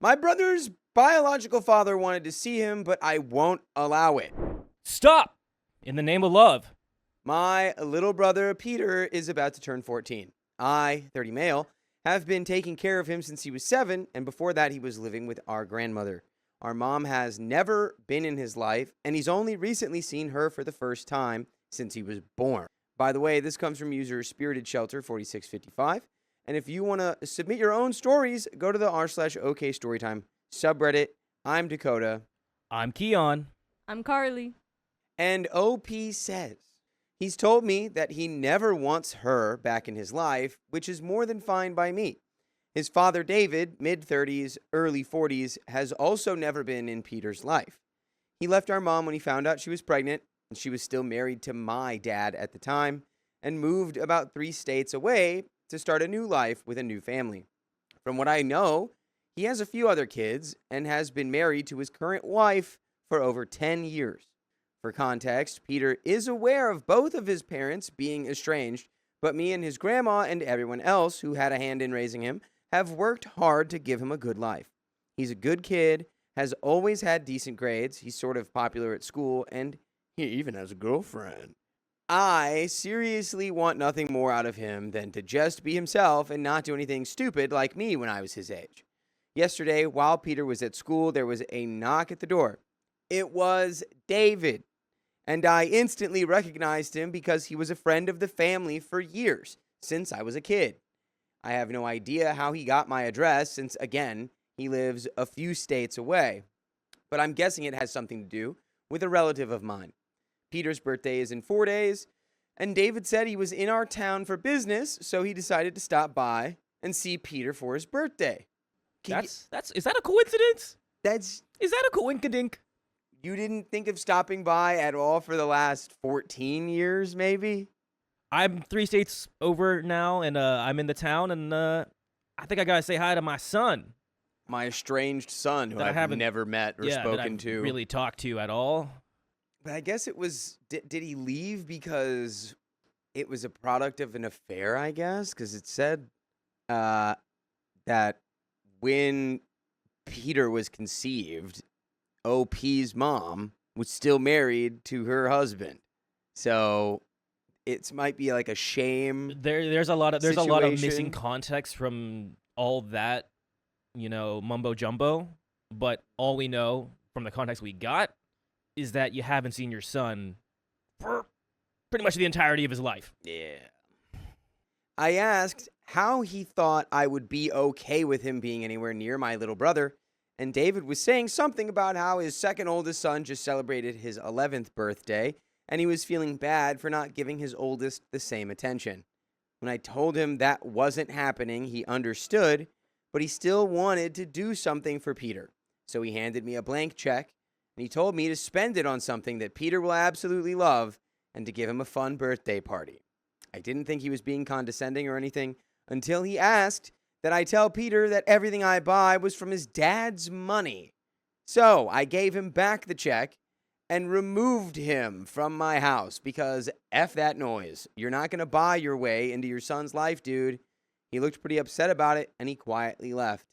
My brother's biological father wanted to see him, but I won't allow it. Stop! In the name of love. My little brother, Peter, is about to turn 14. I, 30 male, have been taking care of him since he was 7, and before that he was living with our grandmother. Our mom has never been in his life, and he's only recently seen her for the first time since he was born. By the way, this comes from user Spirited Shelter 4655. And if you want to submit your own stories, go to the r/OK Storytime subreddit. I'm Dakota. I'm Keon. I'm Carly. And OP says, he's told me that he never wants her back in his life, which is more than fine by me. His father, David, mid-30s, early 40s, has also never been in Peter's life. He left our mom when he found out she was pregnant, and she was still married to my dad at the time, and moved about 3 states away to start a new life with a new family. From what I know, he has a few other kids and has been married to his current wife for over 10 years. For context, Peter is aware of both of his parents being estranged, but me and his grandma and everyone else who had a hand in raising him have worked hard to give him a good life. He's a good kid, has always had decent grades, he's sort of popular at school, and he even has a girlfriend. I seriously want nothing more out of him than to just be himself and not do anything stupid like me when I was his age. Yesterday, while Peter was at school, there was a knock at the door. It was David, and I instantly recognized him because he was a friend of the family for years, since I was a kid. I have no idea how he got my address since, again, he lives a few states away. But I'm guessing it has something to do with a relative of mine. Peter's birthday is in 4 days, and David said he was in our town for business, so he decided to stop by and see Peter for his birthday. Is that a coincidence? Is that a coinkadink? You didn't think of stopping by at all for the last 14 years, maybe? I'm 3 states over now, and I'm in the town, and I think I gotta say hi to my son. My estranged son, who I've never met or spoken to. Really talked to at all. But I guess it was, did he leave because it was a product of an affair, I guess? Because it said that when Peter was conceived, OP's mom was still married to her husband. So it might be like a shame. There's a lot of situation. missing context from all that, mumbo jumbo. But all we know from the context we got is that you haven't seen your son for pretty much the entirety of his life. Yeah. I asked how he thought I would be okay with him being anywhere near my little brother, and David was saying something about how his second oldest son just celebrated his 11th birthday, and he was feeling bad for not giving his oldest the same attention. When I told him that wasn't happening, he understood, but he still wanted to do something for Peter. So he handed me a blank check, and he told me to spend it on something that Peter will absolutely love and to give him a fun birthday party. I didn't think he was being condescending or anything until he asked that I tell Peter that everything I buy was from his dad's money. So I gave him back the check and removed him from my house because F that noise. You're not going to buy your way into your son's life, dude. He looked pretty upset about it, and he quietly left.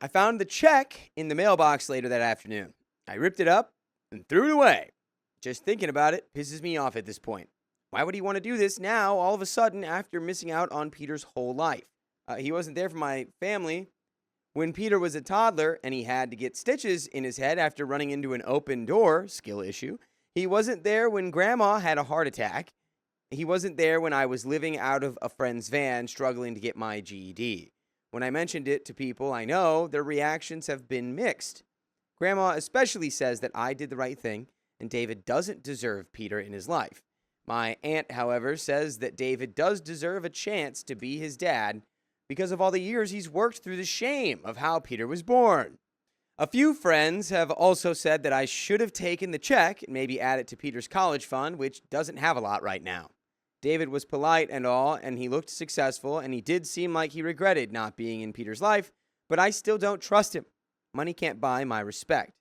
I found the check in the mailbox later that afternoon. I ripped it up and threw it away. Just thinking about it pisses me off at this point. Why would he want to do this now, all of a sudden, after missing out on Peter's whole life? He wasn't there for my family when Peter was a toddler and he had to get stitches in his head after running into an open door, skill issue. He wasn't there when Grandma had a heart attack. He wasn't there when I was living out of a friend's van struggling to get my GED. When I mentioned it to people I know, their reactions have been mixed. Grandma especially says that I did the right thing and David doesn't deserve Peter in his life. My aunt, however, says that David does deserve a chance to be his dad because of all the years he's worked through the shame of how Peter was born. A few friends have also said that I should have taken the check and maybe add it to Peter's college fund, which doesn't have a lot right now. David was polite and all, and he looked successful, and he did seem like he regretted not being in Peter's life, but I still don't trust him. Money can't buy my respect.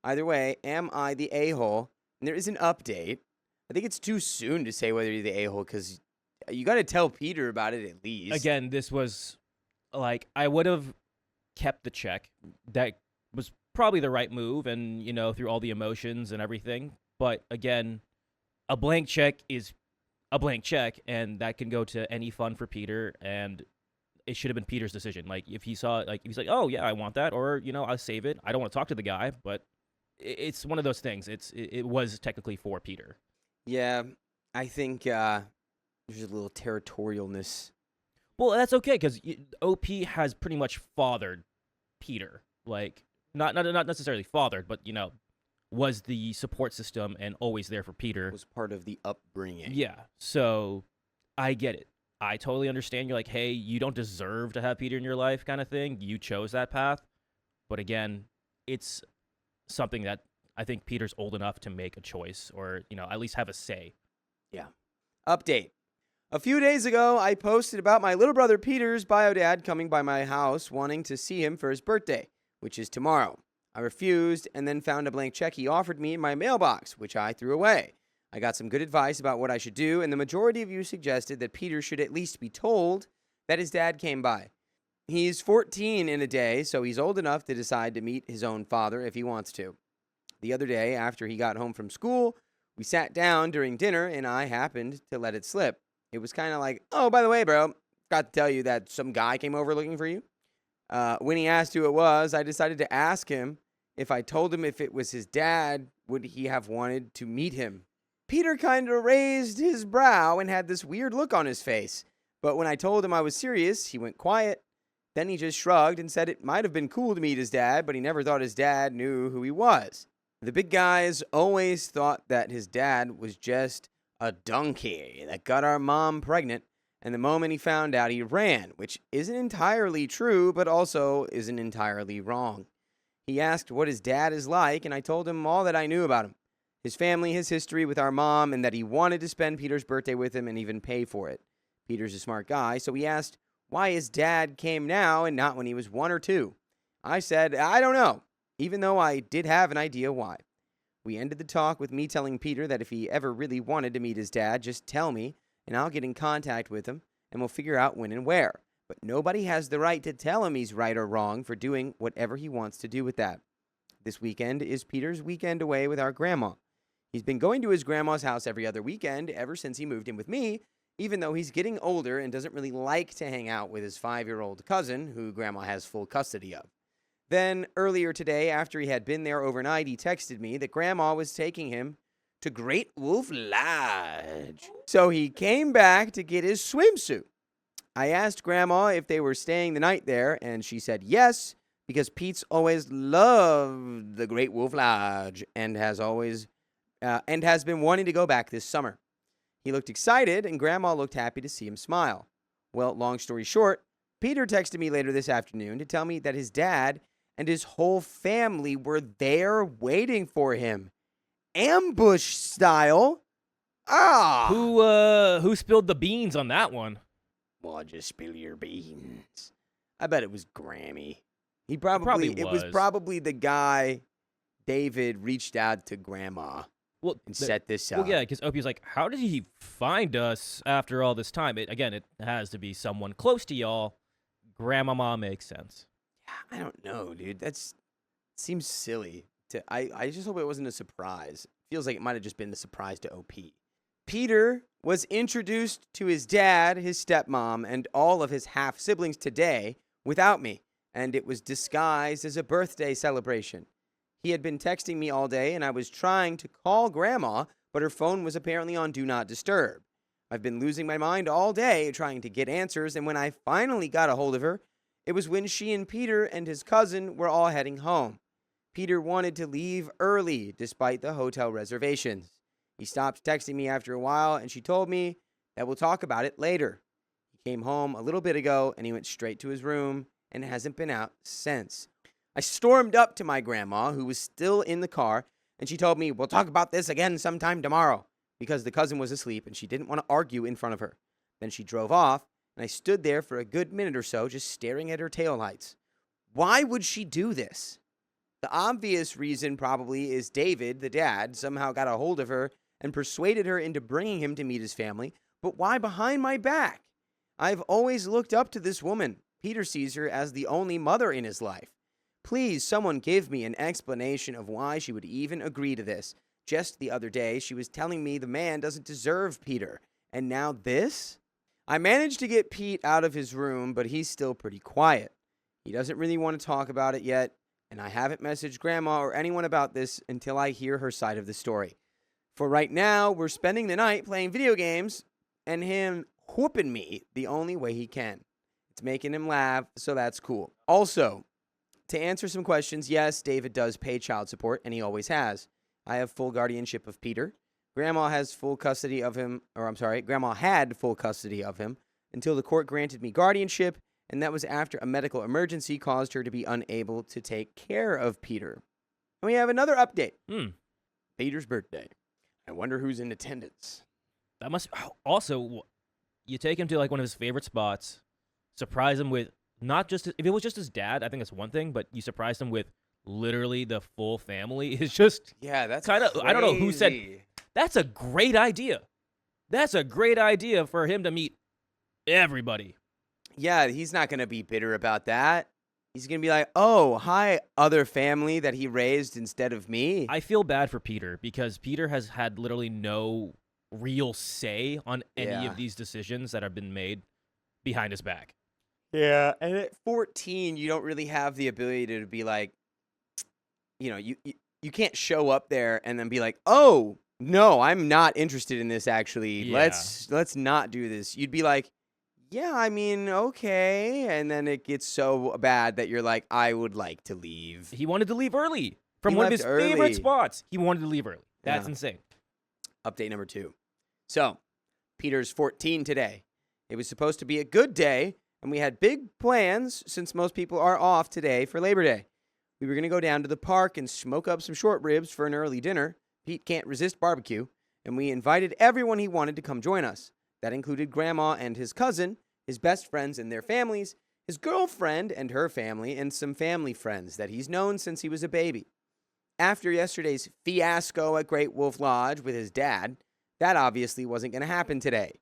Either way, am I the a-hole? And there is an update. I think it's too soon to say whether you're the a-hole, because you got to tell Peter about it at least. Again, this was, I would have kept the check. That was probably the right move, and through all the emotions and everything. But again, a blank check is a blank check, and that can go to any fund for Peter, and it should have been Peter's decision. Like, if he saw, like, if he's like, oh yeah, I want that, or I'll save it. I don't want to talk to the guy, but it's one of those things. It was technically for Peter. Yeah, I think there's a little territorialness. Well, that's okay, because OP has pretty much fathered Peter. Like, not necessarily fathered, but was the support system and always there for Peter. Was part of the upbringing. Yeah, so I get it. I totally understand. You're like, hey, you don't deserve to have Peter in your life, kind of thing. You chose that path. But again, it's something that I think Peter's old enough to make a choice, or at least have a say. Yeah. Update. A few days ago, I posted about my little brother Peter's bio dad coming by my house wanting to see him for his birthday, which is tomorrow. I refused and then found a blank check he offered me in my mailbox, which I threw away. I got some good advice about what I should do, and the majority of you suggested that Peter should at least be told that his dad came by. He's 14 in a day, so he's old enough to decide to meet his own father if he wants to. The other day, after he got home from school, we sat down during dinner, and I happened to let it slip. It was kind of like, oh, by the way, bro, got to tell you that some guy came over looking for you. When he asked who it was, I decided to ask him if I told him if it was his dad, would he have wanted to meet him? Peter kind of raised his brow and had this weird look on his face. But when I told him I was serious, he went quiet. Then he just shrugged and said it might have been cool to meet his dad, but he never thought his dad knew who he was. The big guys always thought that his dad was just a donkey that got our mom pregnant, and the moment he found out, he ran, which isn't entirely true, but also isn't entirely wrong. He asked what his dad is like, and I told him all that I knew about him. His family, his history with our mom, and that he wanted to spend Peter's birthday with him and even pay for it. Peter's a smart guy, so he asked why his dad came now and not when he was 1 or 2. I said, I don't know, even though I did have an idea why. We ended the talk with me telling Peter that if he ever really wanted to meet his dad, just tell me, and I'll get in contact with him, and we'll figure out when and where. But nobody has the right to tell him he's right or wrong for doing whatever he wants to do with that. This weekend is Peter's weekend away with our grandma. He's been going to his grandma's house every other weekend ever since he moved in with me, even though he's getting older and doesn't really like to hang out with his 5-year-old cousin, who grandma has full custody of. Then, earlier today, after he had been there overnight, he texted me that grandma was taking him to Great Wolf Lodge. So he came back to get his swimsuit. I asked grandma if they were staying the night there, and she said yes, because Pete's always loved the Great Wolf Lodge and has been wanting to go back this summer. He looked excited, and grandma looked happy to see him smile. Well, long story short, Peter texted me later this afternoon to tell me that his dad and his whole family were there waiting for him. Ambush style. Who spilled the beans on that one? Well, just spill your beans. I bet it was Grammy. It was probably the guy David reached out to grandma and set this up. Well, yeah, because Opie's like, how did he find us after all this time? It has to be someone close to y'all. Grandmama makes sense. I don't know, dude. Seems silly. I just hope it wasn't a surprise. Feels like it might have just been a surprise to OP. Peter was introduced to his dad, his stepmom, and all of his half-siblings today without me, and it was disguised as a birthday celebration. He had been texting me all day, and I was trying to call Grandma, but her phone was apparently on Do Not Disturb. I've been losing my mind all day trying to get answers, and when I finally got a hold of her, it was when she and Peter and his cousin were all heading home. Peter wanted to leave early, despite the hotel reservations. He stopped texting me after a while, and she told me that we'll talk about it later. He came home a little bit ago, and he went straight to his room and hasn't been out since. I stormed up to my grandma, who was still in the car, and she told me, we'll talk about this again sometime tomorrow, because the cousin was asleep, and she didn't want to argue in front of her. Then she drove off, and I stood there for a good minute or so, just staring at her taillights. Why would she do this? The obvious reason probably is David, the dad, somehow got a hold of her and persuaded her into bringing him to meet his family. But why behind my back? I've always looked up to this woman. Peter sees her as the only mother in his life. Please, someone give me an explanation of why she would even agree to this. Just the other day, she was telling me the man doesn't deserve Peter. And now this? I managed to get Pete out of his room, but he's still pretty quiet. He doesn't really want to talk about it yet, and I haven't messaged Grandma or anyone about this until I hear her side of the story. For right now, we're spending the night playing video games, and him whooping me the only way he can. It's making him laugh, so that's cool. Also, to answer some questions, yes, David does pay child support, and he always has. I have full guardianship of Peter. Grandma has full custody of him, Grandma had full custody of him until the court granted me guardianship, and that was after a medical emergency caused her to be unable to take care of Peter. And we have another update. Peter's birthday. I wonder who's in attendance. That must also, you take him to like one of his favorite spots, surprise him with not just if it was just his dad, I think that's one thing, but you surprised him with literally the full family is just that's kind of, I don't know who said, that's a great idea. That's a great idea for him to meet everybody. Yeah, he's not going to be bitter about that. He's going to be like, oh, hi, other family that he raised instead of me. I feel bad for Peter because Peter has had literally no real say on any of these decisions that have been made behind his back. Yeah, and at 14, you don't really have the ability to be like, you can't show up there and then be like, oh, no, I'm not interested in this, actually. Yeah. Let's not do this. You'd be like, yeah, I mean, okay. And then it gets so bad that you're like, I would like to leave. He wanted to leave early from He one of left his early. favorite spots. He wanted to leave early. That's insane. Update number 2. So, Peter's 14 today. It was supposed to be a good day, and we had big plans since most people are off today for Labor Day. We were going to go down to the park and smoke up some short ribs for an early dinner. Pete can't resist barbecue, and we invited everyone he wanted to come join us. That included Grandma and his cousin, his best friends and their families, his girlfriend and her family, and some family friends that he's known since he was a baby. After yesterday's fiasco at Great Wolf Lodge with his dad, that obviously wasn't going to happen today.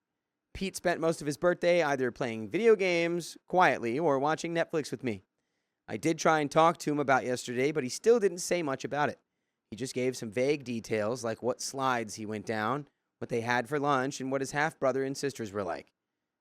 Pete spent most of his birthday either playing video games quietly or watching Netflix with me. I did try and talk to him about yesterday, but he still didn't say much about it. He just gave some vague details like what slides he went down, what they had for lunch, and what his half-brother and sisters were like.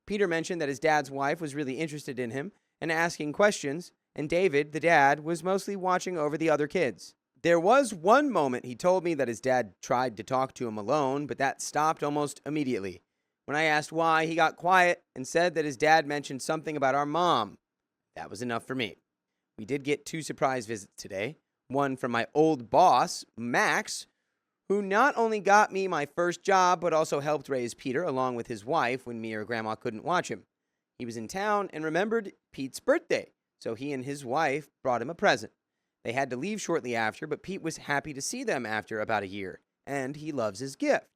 Peter mentioned that his dad's wife was really interested in him and asking questions, and David, the dad, was mostly watching over the other kids. There was one moment he told me that his dad tried to talk to him alone, but that stopped almost immediately. When I asked why, he got quiet and said that his dad mentioned something about our mom. That was enough for me. We did get 2 surprise visits today. One from my old boss, Max, who not only got me my first job, but also helped raise Peter along with his wife when me or Grandma couldn't watch him. He was in town and remembered Pete's birthday, so he and his wife brought him a present. They had to leave shortly after, but Pete was happy to see them after about a year, and he loves his gift.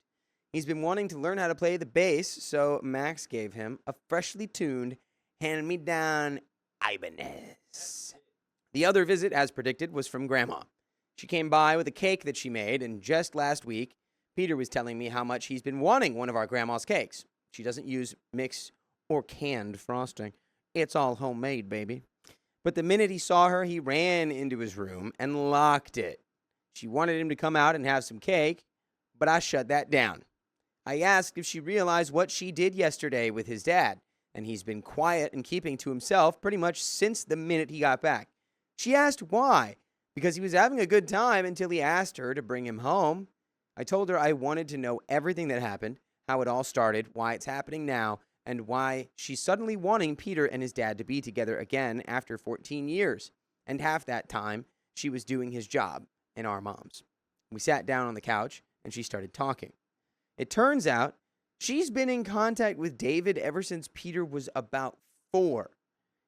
He's been wanting to learn how to play the bass, so Max gave him a freshly tuned hand-me-down Ibanez. The other visit, as predicted, was from Grandma. She came by with a cake that she made, and just last week, Peter was telling me how much he's been wanting one of our Grandma's cakes. She doesn't use mixed or canned frosting. It's all homemade, baby. But the minute he saw her, he ran into his room and locked it. She wanted him to come out and have some cake, but I shut that down. I asked if she realized what she did yesterday with his dad, and he's been quiet and keeping to himself pretty much since the minute he got back. She asked why, because he was having a good time until he asked her to bring him home. I told her I wanted to know everything that happened, how it all started, why it's happening now, and why she's suddenly wanting Peter and his dad to be together again after 14 years. And half that time, she was doing his job and our mom's. We sat down on the couch, and she started talking. It turns out she's been in contact with David ever since Peter was about 4.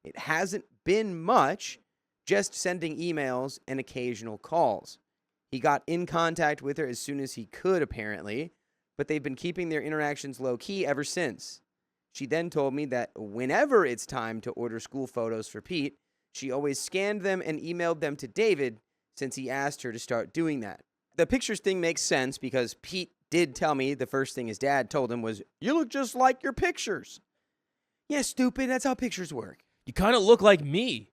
It hasn't been much, just sending emails and occasional calls. He got in contact with her as soon as he could, apparently, but they've been keeping their interactions low-key ever since. She then told me that whenever it's time to order school photos for Pete, she always scanned them and emailed them to David since he asked her to start doing that. The pictures thing makes sense because Pete did tell me the first thing his dad told him was, "You look just like your pictures." Yeah, stupid. That's how pictures work. You kind of look like me.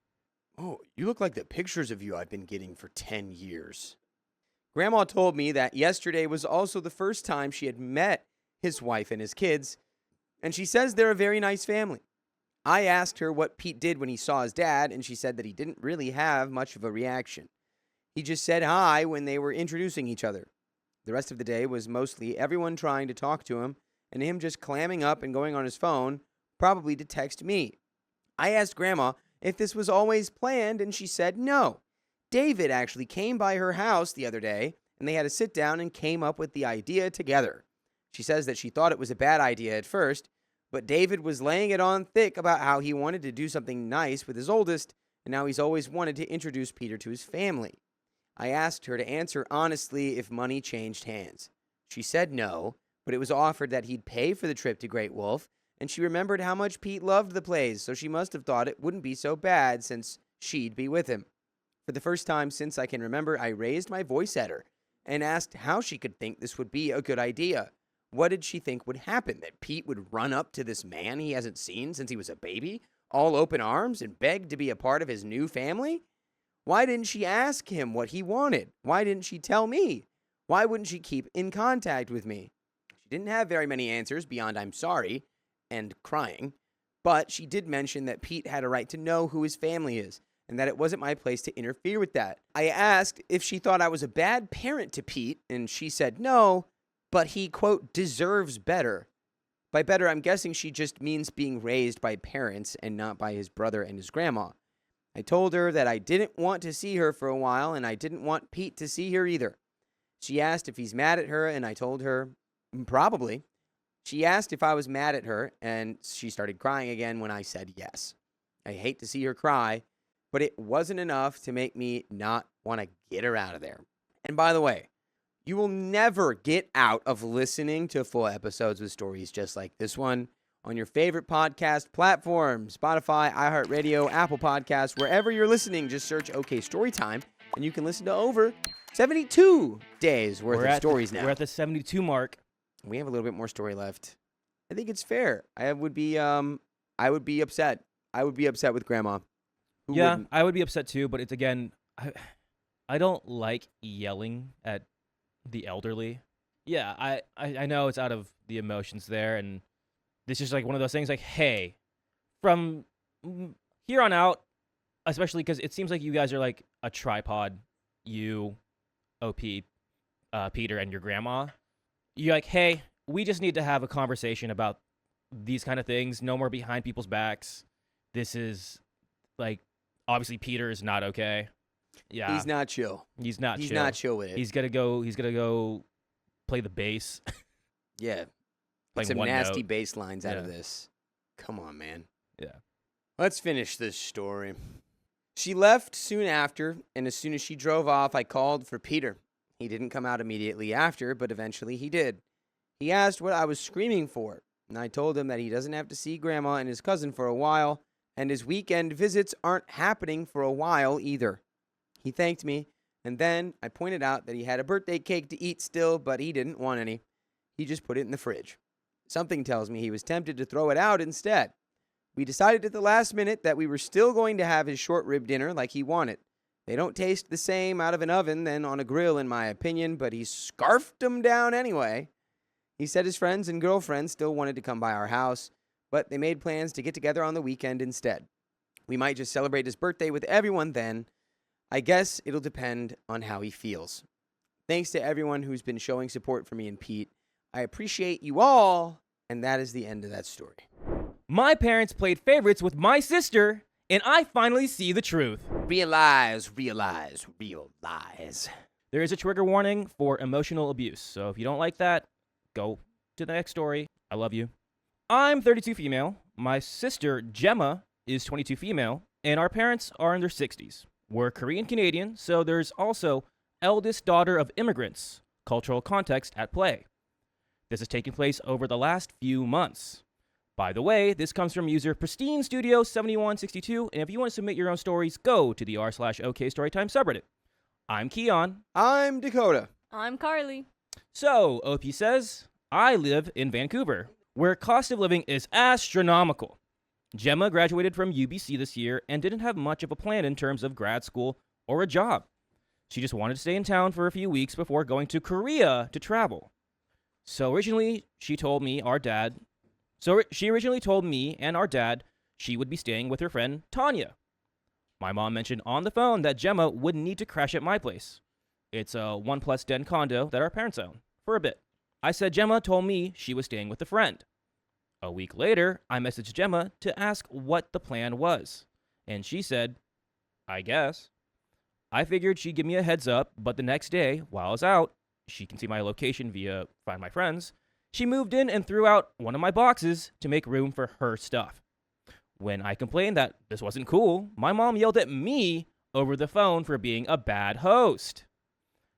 Oh, you look like the pictures of you I've been getting for 10 years. Grandma told me that yesterday was also the first time she had met his wife and his kids, and she says they're a very nice family. I asked her what Pete did when he saw his dad, and she said that he didn't really have much of a reaction. He just said hi when they were introducing each other. The rest of the day was mostly everyone trying to talk to him, and him just clamming up and going on his phone, probably to text me. I asked Grandma if this was always planned, and she said no. David actually came by her house the other day, and they had a sit down and came up with the idea together. She says that she thought it was a bad idea at first, but David was laying it on thick about how he wanted to do something nice with his oldest, and now he's always wanted to introduce Peter to his family. I asked her to answer honestly if money changed hands. She said no, but it was offered that he'd pay for the trip to Great Wolf, and she remembered how much Pete loved the place, so she must have thought it wouldn't be so bad since she'd be with him. For the first time since I can remember, I raised my voice at her and asked how she could think this would be a good idea. What did she think would happen? That Pete would run up to this man he hasn't seen since he was a baby, all open arms, and beg to be a part of his new family? Why didn't she ask him what he wanted? Why didn't she tell me? Why wouldn't she keep in contact with me? She didn't have very many answers beyond I'm sorry and crying, but she did mention that Pete had a right to know who his family is, and that it wasn't my place to interfere with that. I asked if she thought I was a bad parent to Pete, and she said no, but he, quote, deserves better. By better, I'm guessing she just means being raised by parents and not by his brother and his grandma. I told her that I didn't want to see her for a while, and I didn't want Pete to see her either. She asked if he's mad at her, and I told her, probably. She asked if I was mad at her, and she started crying again when I said yes. I hate to see her cry, but it wasn't enough to make me not want to get her out of there. And by the way, you will never get out of listening to full episodes with stories just like this one on your favorite podcast platforms, Spotify, iHeartRadio, Apple Podcasts, wherever you're listening. Just search OK Storytime, and you can listen to over 72 days worth of stories now. We're at the 72 mark. We have a little bit more story left. I think it's fair. I would be upset. I would be upset with Grandma. Who wouldn't? I would be upset too, but it's again, I don't like yelling at the elderly. Yeah, I know it's out of the emotions there, and this is like one of those things like, hey, from here on out, especially because it seems like you guys are like a tripod, you, OP, Peter, and your grandma. You're like, hey, we just need to have a conversation about these kind of things. No more behind people's backs. This is like, obviously Peter is not okay. Yeah. He's not chill. He's not chill with it. He's gonna go play the bass. Yeah. Playing some one nasty note. bass lines out of Yeah. this. Come on, man. Yeah. Let's finish this story. She left soon after, and as soon as she drove off, I called for Peter. He didn't come out immediately after, but eventually he did. He asked what I was screaming for, and I told him that he doesn't have to see Grandma and his cousin for a while, and his weekend visits aren't happening for a while either. He thanked me, and then I pointed out that he had a birthday cake to eat still, but he didn't want any. He just put it in the fridge. Something tells me he was tempted to throw it out instead. We decided at the last minute that we were still going to have his short rib dinner like he wanted. They don't taste the same out of an oven than on a grill, in my opinion, but he scarfed them down anyway. He said his friends and girlfriends still wanted to come by our house, but they made plans to get together on the weekend instead. We might just celebrate his birthday with everyone then. I guess it'll depend on how he feels. Thanks to everyone who's been showing support for me and Pete. I appreciate you all, and that is the end of that story. My parents played favorites with my sister, and I finally see the truth. Realize. There is a trigger warning for emotional abuse, so if you don't like that, go to the next story. I love you. I'm 32 female. My sister, Gemma, is 22 female, and our parents are in their 60s. We're Korean Canadian, so there's also eldest daughter of immigrants, cultural context at play. This is taking place over the last few months. By the way, this comes from user Pristine Studio 7162, and if you want to submit your own stories, go to the r/OK Storytime subreddit. I'm Keon. I'm Dakota. I'm Carly. So, OP says, I live in Vancouver, where cost of living is astronomical. Gemma graduated from UBC this year and didn't have much of a plan in terms of grad school or a job. She just wanted to stay in town for a few weeks before going to Korea to travel. So originally, she told me and our dad she would be staying with her friend Tanya. My mom mentioned on the phone that Gemma would need to crash at my place. It's a 1+ den condo that our parents own, for a bit. I said Gemma told me she was staying with a friend. A week later, I messaged Gemma to ask what the plan was, and she said, I guess. I figured she'd give me a heads up, but the next day, while I was out, she can see my location via Find My Friends, she moved in and threw out one of my boxes to make room for her stuff. When I complained that this wasn't cool, my mom yelled at me over the phone for being a bad host.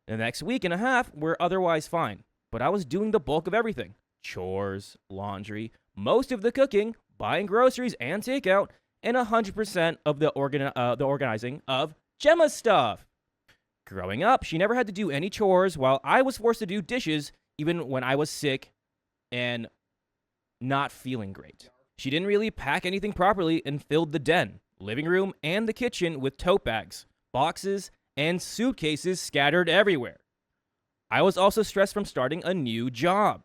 The next week and a half were otherwise fine, but I was doing the bulk of everything. Chores, laundry, most of the cooking, buying groceries and takeout, and 100% of the organizing of Gemma's stuff. Growing up, she never had to do any chores while I was forced to do dishes even when I was sick and not feeling great. She didn't really pack anything properly and filled the den, living room, and the kitchen with tote bags, boxes, and suitcases scattered everywhere. I was also stressed from starting a new job.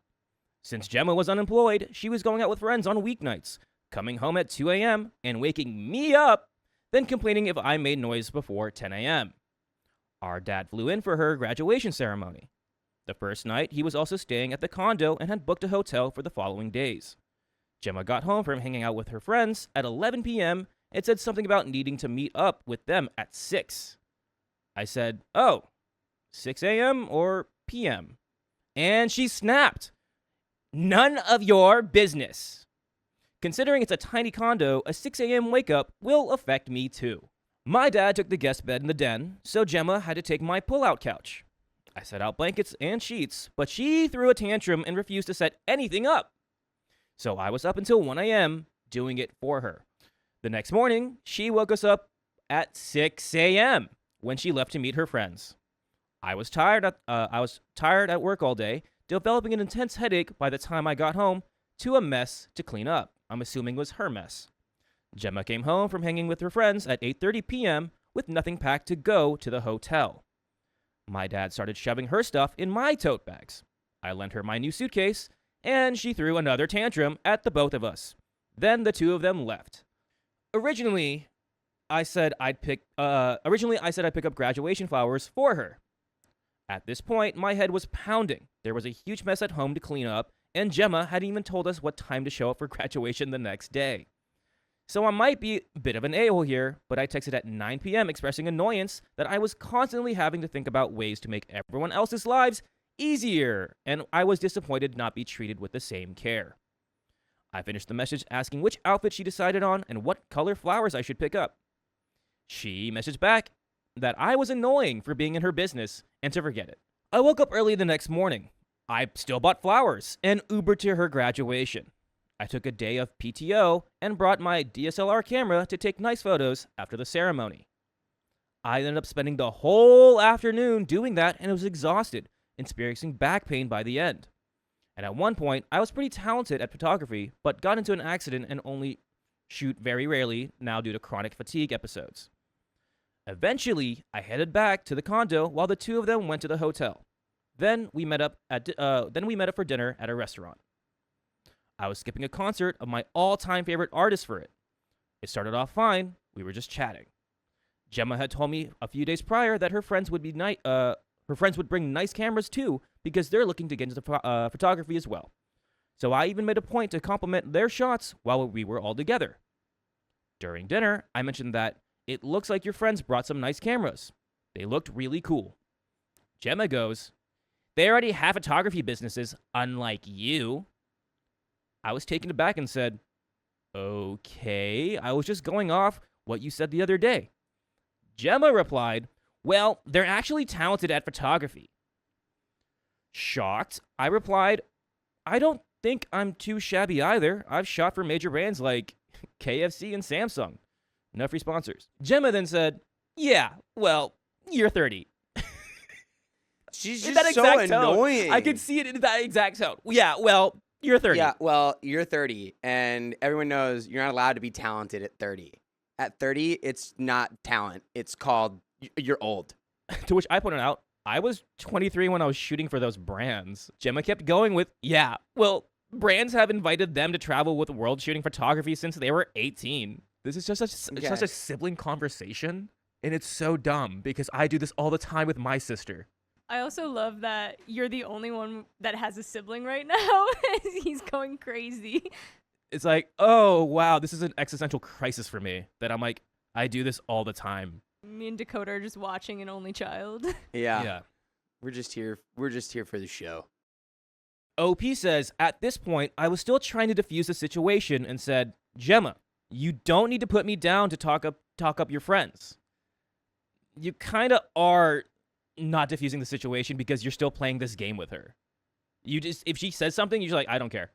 Since Gemma was unemployed, she was going out with friends on weeknights, coming home at 2 a.m. and waking me up, then complaining if I made noise before 10 a.m. Our dad flew in for her graduation ceremony. The first night, he was also staying at the condo and had booked a hotel for the following days. Gemma got home from hanging out with her friends at 11 p.m. and said something about needing to meet up with them at 6. I said, oh, 6 a.m. or p.m.? And she snapped. None of your business. Considering it's a tiny condo, a 6 a.m. wake up will affect me too. My dad took the guest bed in the den, so Gemma had to take my pull-out couch. I set out blankets and sheets, but she threw a tantrum and refused to set anything up. So I was up until 1 a.m. doing it for her. The next morning, she woke us up at 6 a.m. when she left to meet her friends. I was tired at work all day, developing an intense headache by the time I got home to a mess to clean up. I'm assuming was her mess. Gemma came home from hanging with her friends at 8:30 p.m. with nothing packed to go to the hotel. My dad started shoving her stuff in my tote bags. I lent her my new suitcase, and she threw another tantrum at the both of us. Then the two of them left. Originally, I said I'd pick up graduation flowers for her. At this point, my head was pounding. There was a huge mess at home to clean up, and Gemma hadn't even told us what time to show up for graduation the next day. So I might be a bit of an a-hole here, but I texted at 9 p.m. expressing annoyance that I was constantly having to think about ways to make everyone else's lives easier, and I was disappointed not be treated with the same care. I finished the message asking which outfit she decided on and what color flowers I should pick up. She messaged back that I was annoying for being in her business and to forget it. I woke up early the next morning. I still bought flowers and Ubered to her graduation. I took a day of PTO and brought my DSLR camera to take nice photos after the ceremony. I ended up spending the whole afternoon doing that and was exhausted, experiencing back pain by the end. And at one point, I was pretty talented at photography, but got into an accident and only shoot very rarely now due to chronic fatigue episodes. Eventually, I headed back to the condo while the two of them went to the hotel. Then we met up for dinner at a restaurant. I was skipping a concert of my all-time favorite artist for it. It started off fine. We were just chatting. Gemma had told me a few days prior that her friends would bring nice cameras too because they're looking to get into photography as well. So I even made a point to compliment their shots while we were all together. During dinner, I mentioned that it looks like your friends brought some nice cameras. They looked really cool. Gemma goes, they already have photography businesses, unlike you. I was taken aback and said, okay, I was just going off what you said the other day. Gemma replied, well, they're actually talented at photography. Shocked, I replied, I don't think I'm too shabby either. I've shot for major brands like KFC and Samsung. Enough sponsors. Gemma then said, yeah, well, you're 30. She's In just that so exact tone. annoying. I could see it in that exact tone. Yeah, well, You're 30. Yeah, well, you're 30, and everyone knows you're not allowed to be talented at 30. At 30, it's not talent. It's called you're old. To which I pointed out, I was 23 when I was shooting for those brands. Gemma kept going with, yeah, well, brands have invited them to travel with world shooting photography since they were 18. This is just such a sibling conversation, and it's so dumb because I do this all the time with my sister. I also love that you're the only one that has a sibling right now. He's going crazy. It's like, oh, wow, this is an existential crisis for me that I'm like, I do this all the time. Me and Dakota are just watching an only child. Yeah. We're just here for the show. OP says, at this point, I was still trying to defuse the situation and said, Gemma, you don't need to put me down to talk up your friends. You kind of are not diffusing the situation because you're still playing this game with her. If she says something, you're like, I don't care.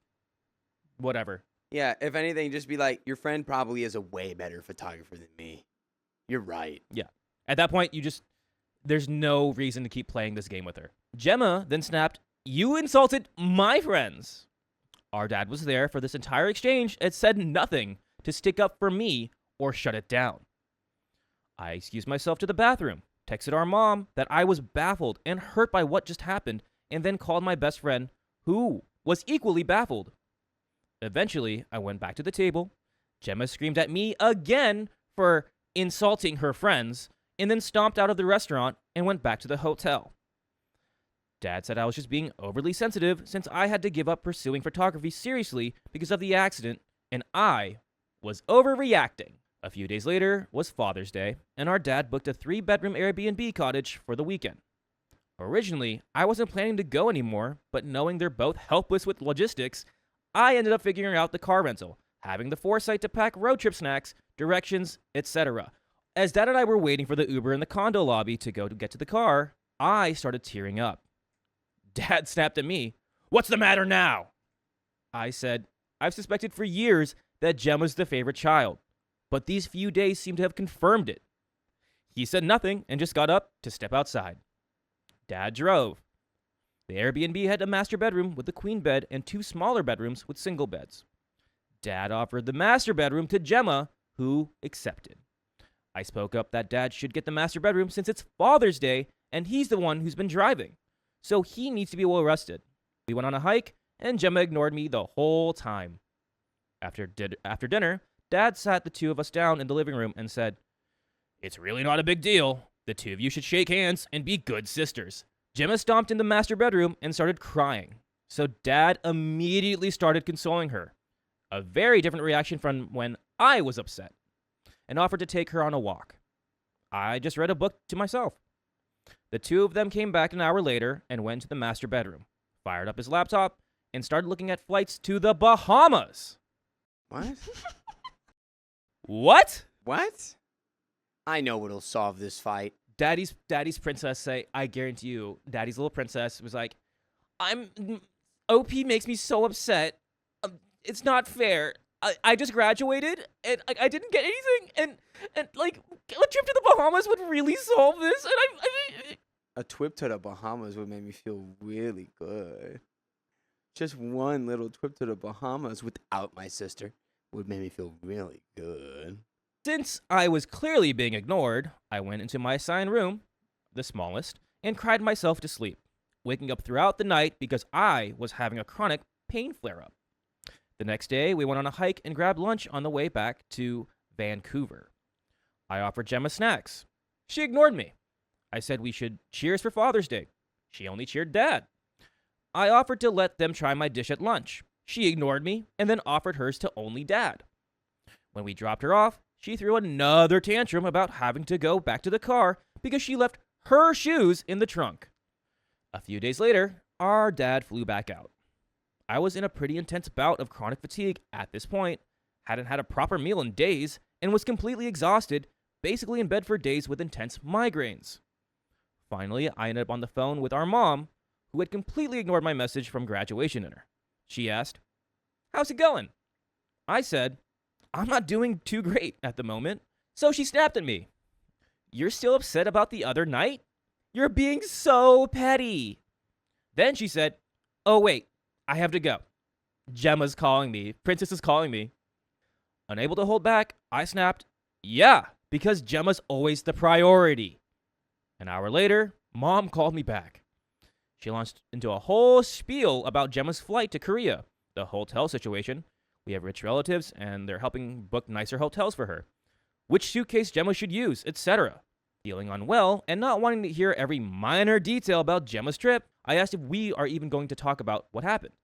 Whatever. Yeah, if anything, just be like, your friend probably is a way better photographer than me. You're right. Yeah. At that point, there's no reason to keep playing this game with her. Gemma then snapped, you insulted my friends. Our dad was there for this entire exchange and said nothing to stick up for me or shut it down. I excused myself to the bathroom, texted our mom that I was baffled and hurt by what just happened, and then called my best friend, who was equally baffled. Eventually, I went back to the table. Gemma screamed at me again for insulting her friends, and then stomped out of the restaurant and went back to the hotel. Dad said I was just being overly sensitive since I had to give up pursuing photography seriously because of the accident, and I was overreacting. A few days later was Father's Day, and our dad booked a 3-bedroom Airbnb cottage for the weekend. Originally, I wasn't planning to go anymore, but knowing they're both helpless with logistics, I ended up figuring out the car rental, having the foresight to pack road trip snacks, directions, etc. As Dad and I were waiting for the Uber in the condo lobby to get to the car, I started tearing up. Dad snapped at me, "What's the matter now?" I said, I've suspected for years that Gemma's the favorite child, but these few days seem to have confirmed it. He said nothing and just got up to step outside. Dad drove. The Airbnb had a master bedroom with a queen bed and 2 smaller bedrooms with single beds. Dad offered the master bedroom to Gemma, who accepted. I spoke up that Dad should get the master bedroom since it's Father's Day and he's the one who's been driving, so he needs to be well rested. We went on a hike and Gemma ignored me the whole time. After dinner, Dad sat the 2 of us down in the living room and said, "It's really not a big deal. The 2 of you should shake hands and be good sisters." Gemma stomped in the master bedroom and started crying, so Dad immediately started consoling her. A very different reaction from when I was upset, and offered to take her on a walk. I just read a book to myself. The 2 of them came back an hour later and went to the master bedroom, fired up his laptop, and started looking at flights to the Bahamas. What? What? What? I know what'll solve this fight. Daddy's princess I guarantee you, Daddy's little princess was like, OP makes me so upset. It's not fair. I just graduated and I didn't get anything, and like a trip to the Bahamas would really solve this. And A trip to the Bahamas would make me feel really good. Just one little trip to the Bahamas without my sister would make me feel really good. Since I was clearly being ignored, I went into my assigned room, the smallest, and cried myself to sleep, waking up throughout the night because I was having a chronic pain flare-up. The next day, we went on a hike and grabbed lunch on the way back to Vancouver. I offered Gemma snacks. She ignored me. I said we should cheers for Father's Day. She only cheered Dad. I offered to let them try my dish at lunch. She ignored me and then offered hers to only Dad. When we dropped her off, she threw another tantrum about having to go back to the car because she left her shoes in the trunk. A few days later, our dad flew back out. I was in a pretty intense bout of chronic fatigue at this point, hadn't had a proper meal in days, and was completely exhausted, basically in bed for days with intense migraines. Finally, I ended up on the phone with our mom, who had completely ignored my message from graduation dinner. She asked, "How's it going?" I said, "I'm not doing too great at the moment." So she snapped at me. "You're still upset about the other night? You're being so petty." Then she said, "Oh wait, I have to go." Gemma's calling me. Princess is calling me. Unable to hold back, I snapped, yeah, because Gemma's always the priority. An hour later, Mom called me back. She launched into a whole spiel about Gemma's flight to Korea, the hotel situation. We have rich relatives, and they're helping book nicer hotels for her. Which suitcase Gemma should use, etc. Feeling unwell and not wanting to hear every minor detail about Gemma's trip, I asked if we are even going to talk about what happened.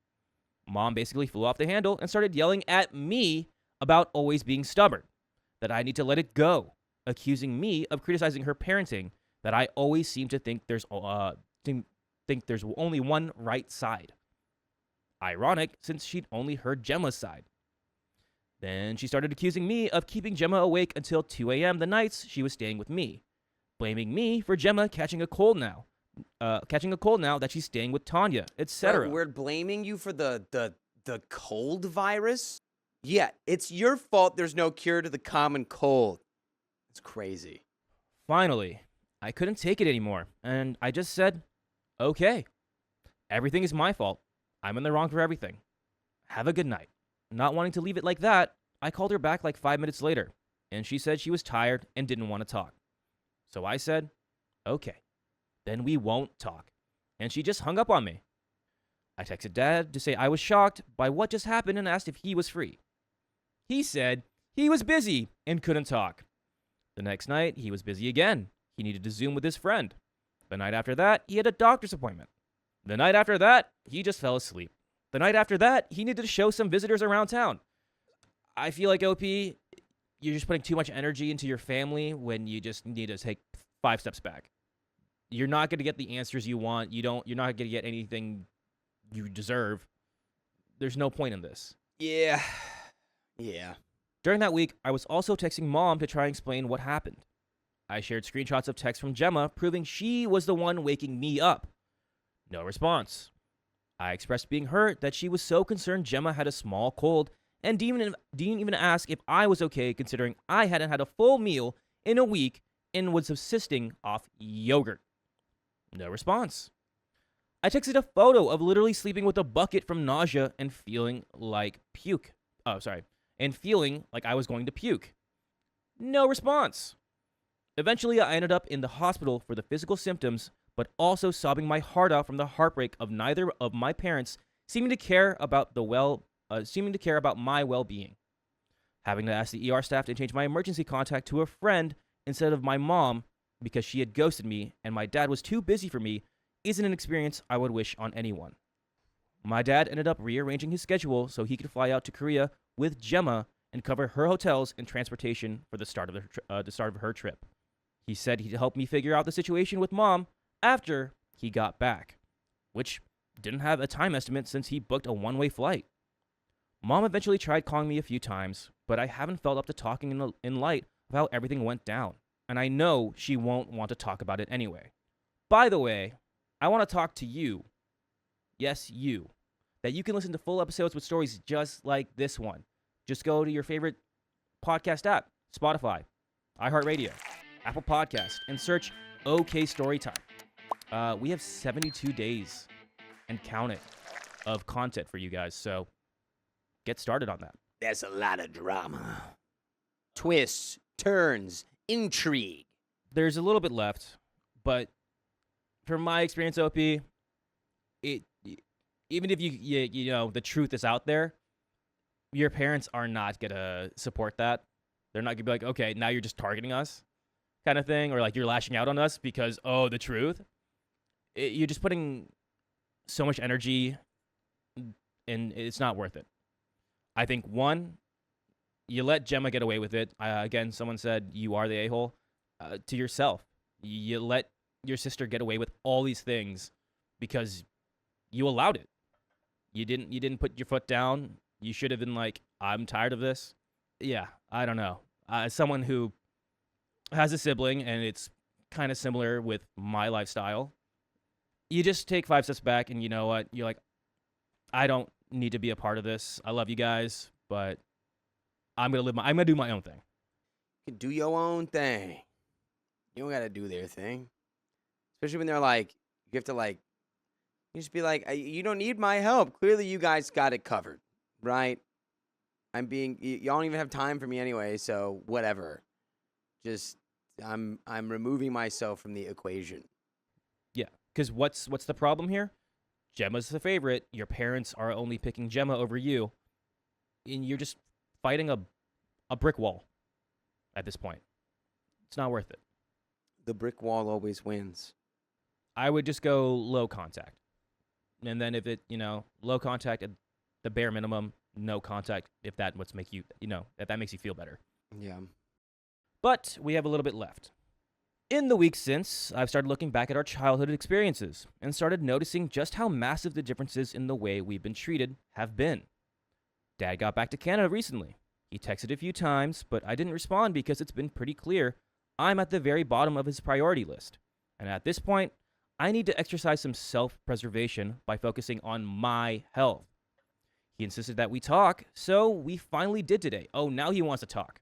Mom basically flew off the handle and started yelling at me about always being stubborn, that I need to let it go, accusing me of criticizing her parenting, that I always seem to think there's only one right side. Ironic, since she'd only heard Gemma's side. Then she started accusing me of keeping Gemma awake until 2 a.m. the nights she was staying with me, blaming me for Gemma catching a cold now that she's staying with Tanya, etc. We're blaming you for the cold virus? Yeah, it's your fault there's no cure to the common cold. It's crazy. Finally, I couldn't take it anymore, and I just said, okay, everything is my fault. I'm in the wrong for everything. Have a good night. Not wanting to leave it like that, I called her back like 5 minutes later, and she said she was tired and didn't want to talk. So I said, okay, then we won't talk. And she just hung up on me. I texted Dad to say I was shocked by what just happened and asked if he was free. He said he was busy and couldn't talk. The next night, he was busy again. He needed to Zoom with his friend. The night after that, he had a doctor's appointment. The night after that, he just fell asleep. The night after that, he needed to show some visitors around town. I feel like, OP, you're just putting too much energy into your family when you just need to take 5 steps back. You're not going to get the answers you want. You're not going to get anything you deserve. There's no point in this. Yeah. During that week, I was also texting Mom to try and explain what happened. I shared screenshots of texts from Gemma proving she was the one waking me up. No response. I expressed being hurt that she was so concerned Gemma had a small cold and didn't even ask if I was okay considering I hadn't had a full meal in a week and was subsisting off yogurt. No response. I texted a photo of literally sleeping with a bucket from nausea and feeling like I was going to puke. No response. Eventually, I ended up in the hospital for the physical symptoms, but also sobbing my heart out from the heartbreak of neither of my parents seeming to care about my well-being. Having to ask the ER staff to change my emergency contact to a friend instead of my mom because she had ghosted me and my dad was too busy for me isn't an experience I would wish on anyone. My dad ended up rearranging his schedule so he could fly out to Korea with Gemma and cover her hotels and transportation for the start of her trip. He said he'd help me figure out the situation with Mom after he got back, which didn't have a time estimate since he booked a one-way flight. Mom eventually tried calling me a few times, but I haven't felt up to talking in light of how everything went down, and I know she won't want to talk about it anyway. By the way, I want to talk to you. Yes, you. That you can listen to full episodes with stories just like this one. Just go to your favorite podcast app, Spotify, iHeartRadio, Apple Podcast, and search OK Storytime. We have 72 days and count it of content for you guys, so get started on that. There's a lot of drama. Twists, turns, intrigue. There's a little bit left, but from my experience, OP, even if you know the truth is out there, your parents are not gonna support that. They're not gonna be like, okay, now you're just targeting us, kind of thing, or like you're lashing out on us because the truth. You're just putting so much energy, and it's not worth it. I think one, you let Gemma get away with it. Again, someone said you are the a-hole to yourself. You let your sister get away with all these things because you allowed it. You didn't put your foot down. You should have been like, I'm tired of this. Yeah, I don't know. As someone who has a sibling, and it's kind of similar with my lifestyle, you just take 5 steps back, and you know what? You're like, I don't need to be a part of this. I love you guys, but I'm gonna do my own thing. You can do your own thing. You don't gotta do their thing. Especially when they're like, you have to like, you just be like, you don't need my help. Clearly, you guys got it covered. Right. You don't even have time for me anyway, so whatever. Just I'm removing myself from the equation. Yeah, because what's the problem here? Gemma's the favorite. Your parents are only picking Gemma over you, and you're just fighting a brick wall at this point. It's not worth it. The brick wall always wins. I would just go low contact. And then if it, low contact at the bare minimum, no contact if that what's make you, if that makes you feel better. Yeah. But we have a little bit left. In the weeks since, I've started looking back at our childhood experiences and started noticing just how massive the differences in the way we've been treated have been. Dad got back to Canada recently. He texted a few times, but I didn't respond because it's been pretty clear I'm at the very bottom of his priority list. And at this point, I need to exercise some self-preservation by focusing on my health. He insisted that we talk, so we finally did today. Oh, now he wants to talk.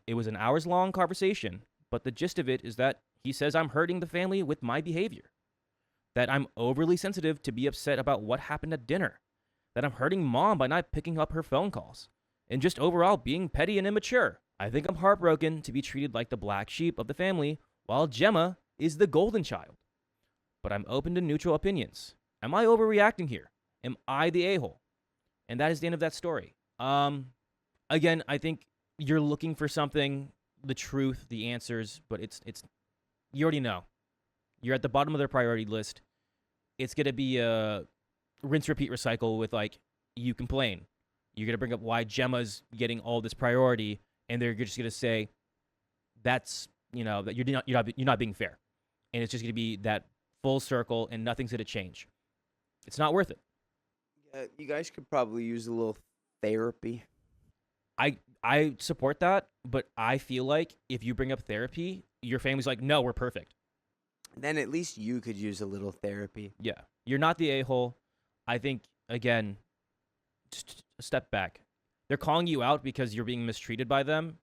It was an hours-long conversation, but the gist of it is that he says I'm hurting the family with my behavior. That I'm overly sensitive to be upset about what happened at dinner. That I'm hurting Mom by not picking up her phone calls. And just overall being petty and immature. I think I'm heartbroken to be treated like the black sheep of the family, while Gemma is the golden child. But I'm open to neutral opinions. Am I overreacting here? Am I the a-hole? And that is the end of that story. Again, I think you're looking for something, the truth, the answers, but it's you already know. You're at the bottom of their priority list. It's going to be a rinse, repeat, recycle with, like, you complain. You're going to bring up why Gemma's getting all this priority, and they're just going to say, that's, that you're not being fair. And it's just going to be that full circle, and nothing's going to change. It's not worth it. You guys could probably use a little therapy. I support that, but I feel like if you bring up therapy, your family's like, no, we're perfect. Then at least you could use a little therapy. Yeah. You're not the a-hole. I think, again, just a step back. They're calling you out because you're being mistreated by them.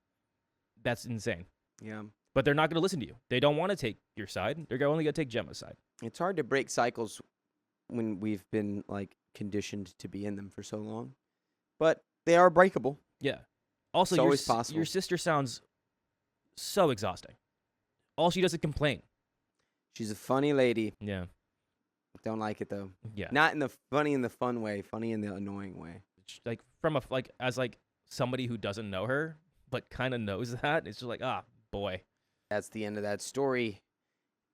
That's insane. Yeah. But they're not going to listen to you. They don't want to take your side. They're only going to take Gemma's side. It's hard to break cycles when we've been, like, conditioned to be in them for so long. But they are breakable. Yeah. Also, it's always possible. Your sister sounds so exhausting. All she does is complain. She's a funny lady. Yeah. Don't like it, though. Yeah. Not in the funny in the fun way, funny in the annoying way. Like, as somebody who doesn't know her, but kind of knows that, it's just like, boy. That's the end of that story.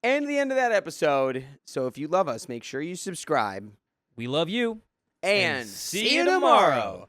And the end of that episode. So if you love us, make sure you subscribe. We love you. And see you tomorrow.